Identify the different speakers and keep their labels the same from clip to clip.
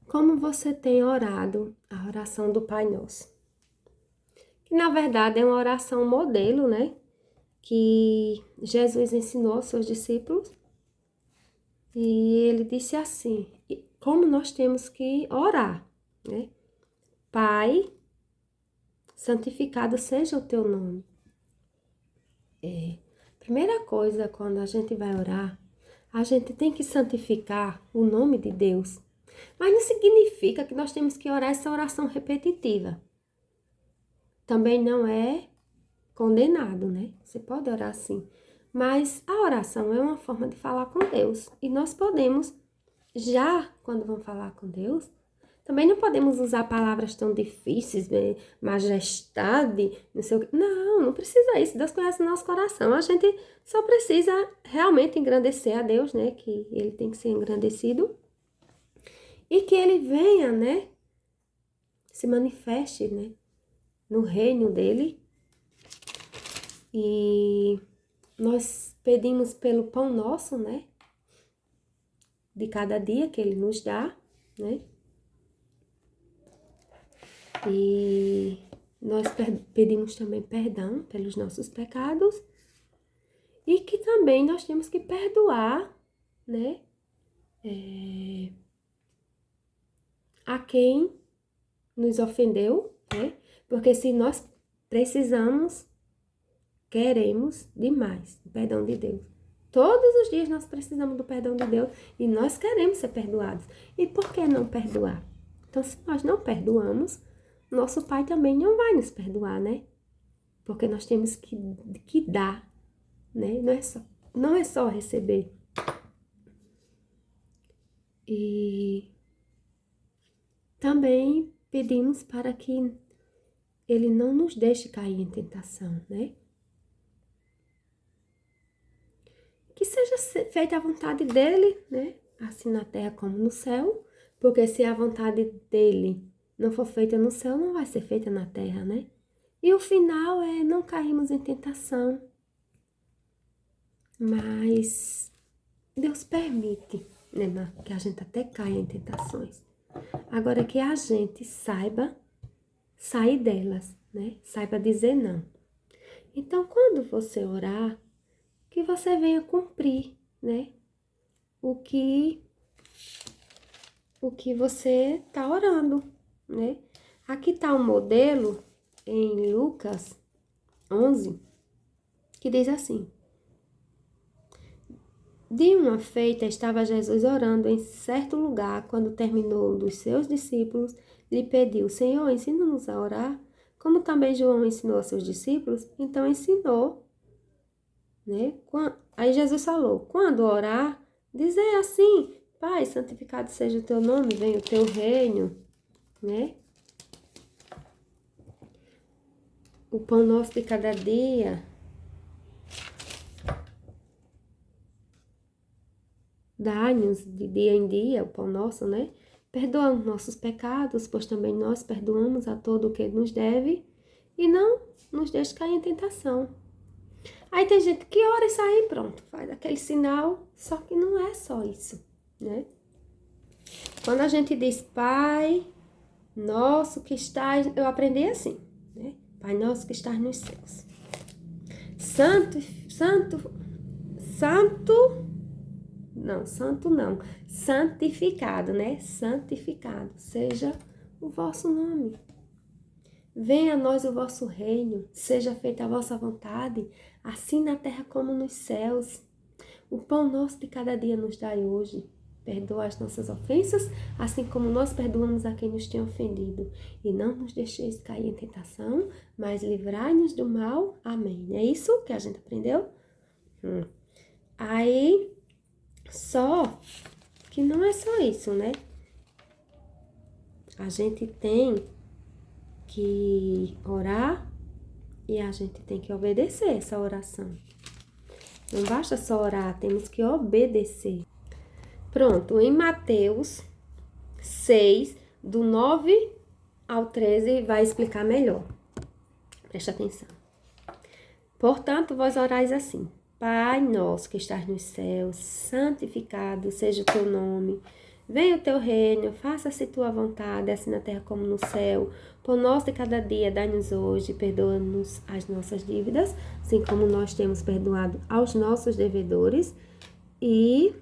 Speaker 1: Como você tem orado a oração do Pai Nosso? Que na verdade é uma oração modelo, né? Que Jesus ensinou aos seus discípulos. E ele disse assim, como nós temos que orar, né? Pai, santificado seja o teu nome. Primeira coisa, quando a gente vai orar, a gente tem que santificar o nome de Deus. Mas não significa que nós temos que orar essa oração repetitiva. Também não é condenado, né? Você pode orar assim. Mas a oração é uma forma de falar com Deus. E nós podemos, já quando vamos falar com Deus, também não podemos usar palavras tão difíceis, majestade, não sei o quê. Não, não precisa isso. Deus conhece o nosso coração. A gente só precisa realmente engrandecer a Deus, né? Que ele tem que ser engrandecido. E que ele venha, né? Se manifeste, né? No reino dele. E nós pedimos pelo pão nosso, né? De cada dia que ele nos dá, né? E nós pedimos também perdão pelos nossos pecados. E que também nós temos que perdoar, né? A quem nos ofendeu, né? Porque se nós precisamos, queremos demais o perdão de Deus. Todos os dias nós precisamos do perdão de Deus e nós queremos ser perdoados. E por que não perdoar? Então, se nós não perdoamos, nosso Pai também não vai nos perdoar, né? Porque nós temos que dar, né? Não é só receber. E também pedimos para que Ele não nos deixe cair em tentação, né? Que seja feita a vontade dele, né? Assim na terra como no céu. Porque se a vontade dele não for feita no céu, não vai ser feita na terra, né? E o final é não cairmos em tentação. Mas Deus permite, né, que a gente até caia em tentações. Agora que a gente saiba sair delas, né? Saiba dizer não. Então, quando você orar, que você venha cumprir, né? O que você está orando, né? Aqui está um modelo em Lucas 11, que diz assim: de uma feita estava Jesus orando em certo lugar, quando terminou um dos seus discípulos, lhe pediu: Senhor, ensina-nos a orar, como também João ensinou a seus discípulos. Então ensinou, né? Aí Jesus falou: quando orar, dizer assim: Pai, santificado seja o teu nome, venha o teu reino, né? O pão nosso de cada dia, dá-nos de dia em dia o pão nosso, né? Perdoa os nossos pecados, pois também nós perdoamos a todo o que nos deve, e não nos deixe cair em tentação. Aí tem gente que ora e sai, pronto, faz aquele sinal, só que não é só isso, né? Quando a gente diz Pai nosso que estás, eu aprendi assim, né? Pai nosso que estás nos céus. Santo, santificado, né? Santificado seja o vosso nome. Venha a nós o vosso reino, seja feita a vossa vontade, assim na terra como nos céus. O pão nosso de cada dia nos dai hoje. Perdoa as nossas ofensas, assim como nós perdoamos a quem nos tem ofendido. E não nos deixeis cair em tentação, mas livrai-nos do mal. Amém. É isso que a gente aprendeu? Aí, só que não é só isso, né? A gente tem que orar e a gente tem que obedecer essa oração. Não basta só orar, temos que obedecer. Pronto, em Mateus 6, do 9 ao 13, vai explicar melhor. Presta atenção. Portanto, vós orais assim: Pai nosso que estás nos céus, santificado seja o teu nome. Venha o teu reino, faça-se tua vontade, assim na terra como no céu. Pão nosso de cada dia, dai-nos hoje, perdoa-nos as nossas dívidas, assim como nós temos perdoado aos nossos devedores. E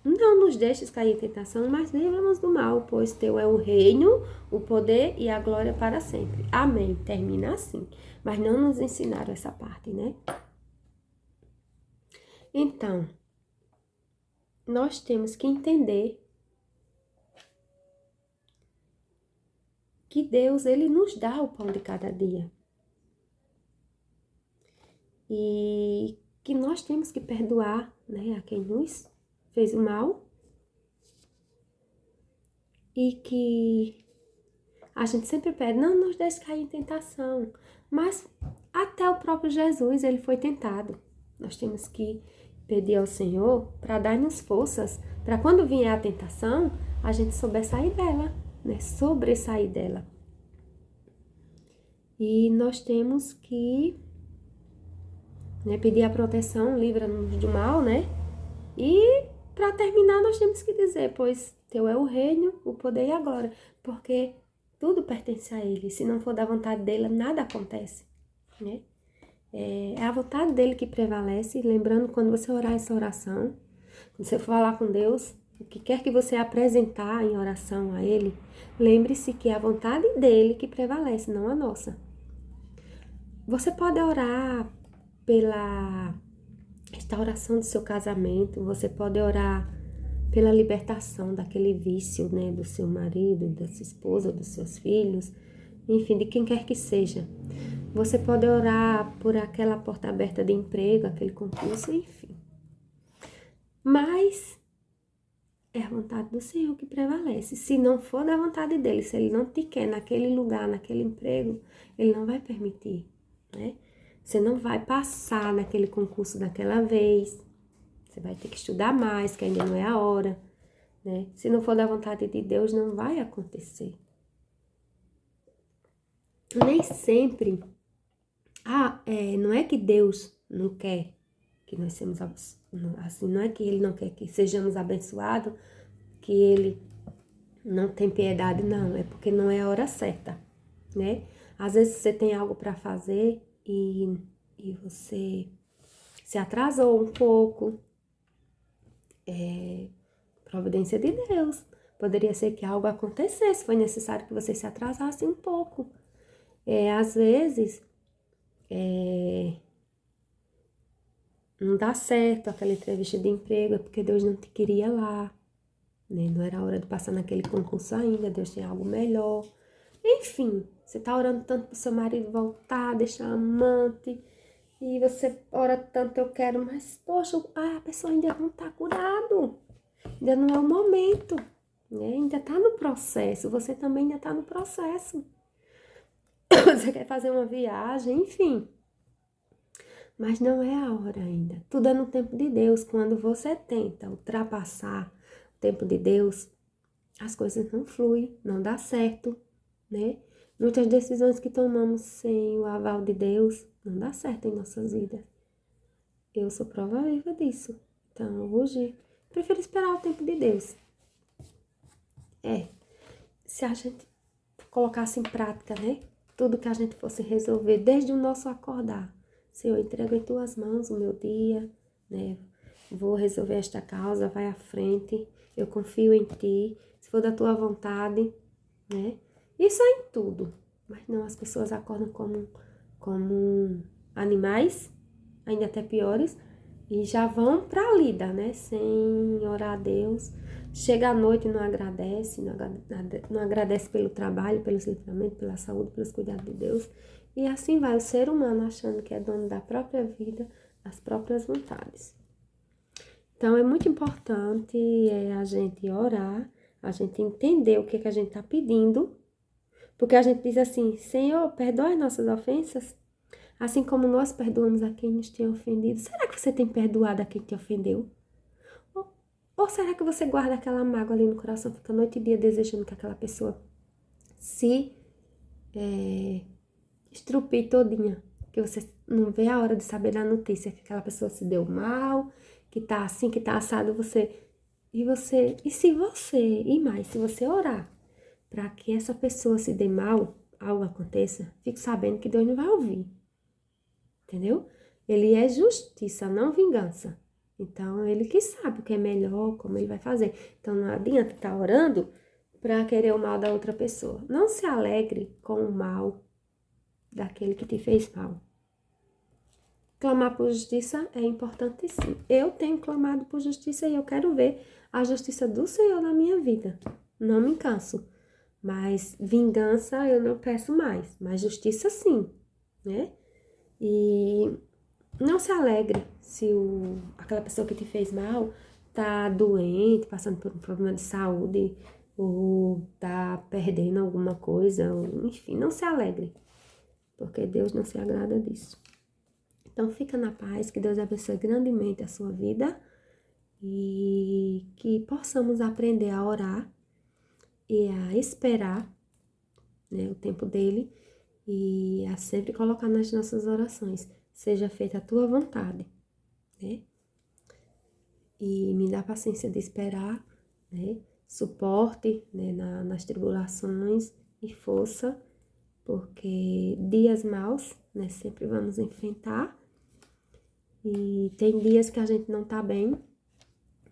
Speaker 1: não nos deixes cair em tentação, mas livra-nos do mal, pois teu é o reino, o poder e a glória para sempre. Amém. Termina assim. Mas não nos ensinaram essa parte, né? Então, nós temos que entender que Deus, Ele nos dá o pão de cada dia. E que nós temos que perdoar, né, a quem nos fez o mal. E que a gente sempre pede, não nos deixe cair em tentação. Mas até o próprio Jesus, Ele foi tentado. Nós temos que pedir ao Senhor para dar-nos forças, para quando vier a tentação, a gente souber sair dela, né? Sobressair dela. E nós temos que, né, pedir a proteção, livra-nos do mal, né? E para terminar, nós temos que dizer, pois teu é o reino, o poder e a glória, porque tudo pertence a Ele. Se não for da vontade dele, nada acontece, né? É a vontade dele que prevalece. Lembrando, quando você orar essa oração, quando você falar com Deus, o que quer que você apresentar em oração a Ele, lembre-se que é a vontade dele que prevalece, não a nossa. Você pode orar pela restauração do seu casamento, você pode orar pela libertação daquele vício, né, do seu marido, da sua esposa, dos seus filhos, enfim, de quem quer que seja. Você pode orar por aquela porta aberta de emprego, aquele concurso, enfim. Mas é a vontade do Senhor que prevalece. Se não for da vontade dele, se ele não te quer naquele lugar, naquele emprego, ele não vai permitir, né? Você não vai passar naquele concurso daquela vez. Você vai ter que estudar mais, que ainda não é a hora, né? Se não for da vontade de Deus, não vai acontecer. Nem sempre. Não é que Deus não quer que nós sejamos assim, não é que Ele não quer que sejamos abençoados, que Ele não tem piedade, não. É porque não é a hora certa, né? Às vezes você tem algo para fazer e você se atrasou um pouco. Providência de Deus. Poderia ser que algo acontecesse, foi necessário que você se atrasasse um pouco. Às vezes, não dá certo aquela entrevista de emprego, é porque Deus não te queria lá, né? Não era a hora de passar naquele concurso ainda, Deus tem algo melhor. Enfim, você tá orando tanto pro seu marido voltar, deixar a amante, e você ora tanto, eu quero, mas poxa, a pessoa ainda não tá curado, ainda não é o momento, né? Ainda tá no processo, você também ainda tá no processo. Você quer fazer uma viagem, enfim. Mas não é a hora ainda. Tudo é no tempo de Deus. Quando você tenta ultrapassar o tempo de Deus, as coisas não fluem, não dá certo, né? Muitas decisões que tomamos sem o aval de Deus, não dá certo em nossas vidas. Eu sou prova viva disso. Então, hoje, prefiro esperar o tempo de Deus. Se a gente colocasse em prática, né? Tudo que a gente fosse resolver, desde o nosso acordar. Senhor, eu entrego em tuas mãos o meu dia, né? Vou resolver esta causa, vai à frente. Eu confio em ti. Se for da tua vontade, né? Isso é em tudo. Mas não, as pessoas acordam como animais, ainda até piores, e já vão pra lida, né? Sem orar a Deus. Chega à noite e não agradece, não agradece pelo trabalho, pelos livramentos, pela saúde, pelos cuidados de Deus. E assim vai o ser humano achando que é dono da própria vida, das próprias vontades. Então, é muito importante a gente orar, a gente entender o que a gente está pedindo, porque a gente diz assim, Senhor, perdoa as nossas ofensas, assim como nós perdoamos a quem nos tem ofendido. Será que você tem perdoado a quem te ofendeu? Ou será que você guarda aquela mágoa ali no coração, fica noite e dia desejando que aquela pessoa se estrupie todinha? Que você não vê a hora de saber da notícia que aquela pessoa se deu mal, que tá assim, que tá assado, você E se você orar para que essa pessoa se dê mal, algo aconteça, fique sabendo que Deus não vai ouvir. Entendeu? Ele é justiça, não vingança. Então, ele que sabe o que é melhor, como ele vai fazer. Então, não adianta estar orando para querer o mal da outra pessoa. Não se alegre com o mal daquele que te fez mal. Clamar por justiça é importante sim. Eu tenho clamado por justiça e eu quero ver a justiça do Senhor na minha vida. Não me canso. Mas vingança eu não peço mais. Mas justiça sim, né? E não se alegre se aquela pessoa que te fez mal tá doente, passando por um problema de saúde, ou tá perdendo alguma coisa, ou, enfim, não se alegre, porque Deus não se agrada disso. Então, fica na paz, que Deus abençoe grandemente a sua vida e que possamos aprender a orar e a esperar, né, o tempo dele e a sempre colocar nas nossas orações, seja feita a tua vontade, né? E me dá paciência de esperar, né? Suporte, né, nas tribulações e força, porque dias maus, né, sempre vamos enfrentar. E tem dias que a gente não tá bem,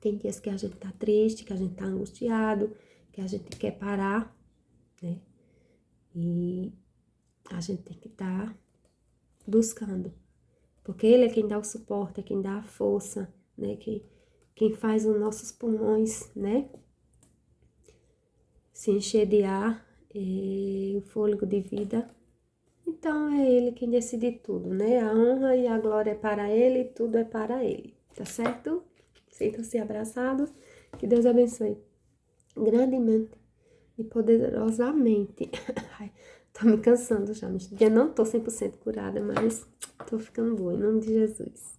Speaker 1: tem dias que a gente tá triste, que a gente tá angustiado, que a gente quer parar, né? E a gente tem que estar buscando, porque ele é quem dá o suporte, é quem dá a força, né? Quem faz os nossos pulmões, né? Se encher de ar, o fôlego de vida. Então é ele quem decide tudo, né? A honra e a glória é para ele, tudo é para ele, tá certo? Sintam-se abraçados, que Deus abençoe grandemente e poderosamente. Ai, tô me cansando já, eu não tô 100% curada, mas tô ficando boa, em nome de Jesus.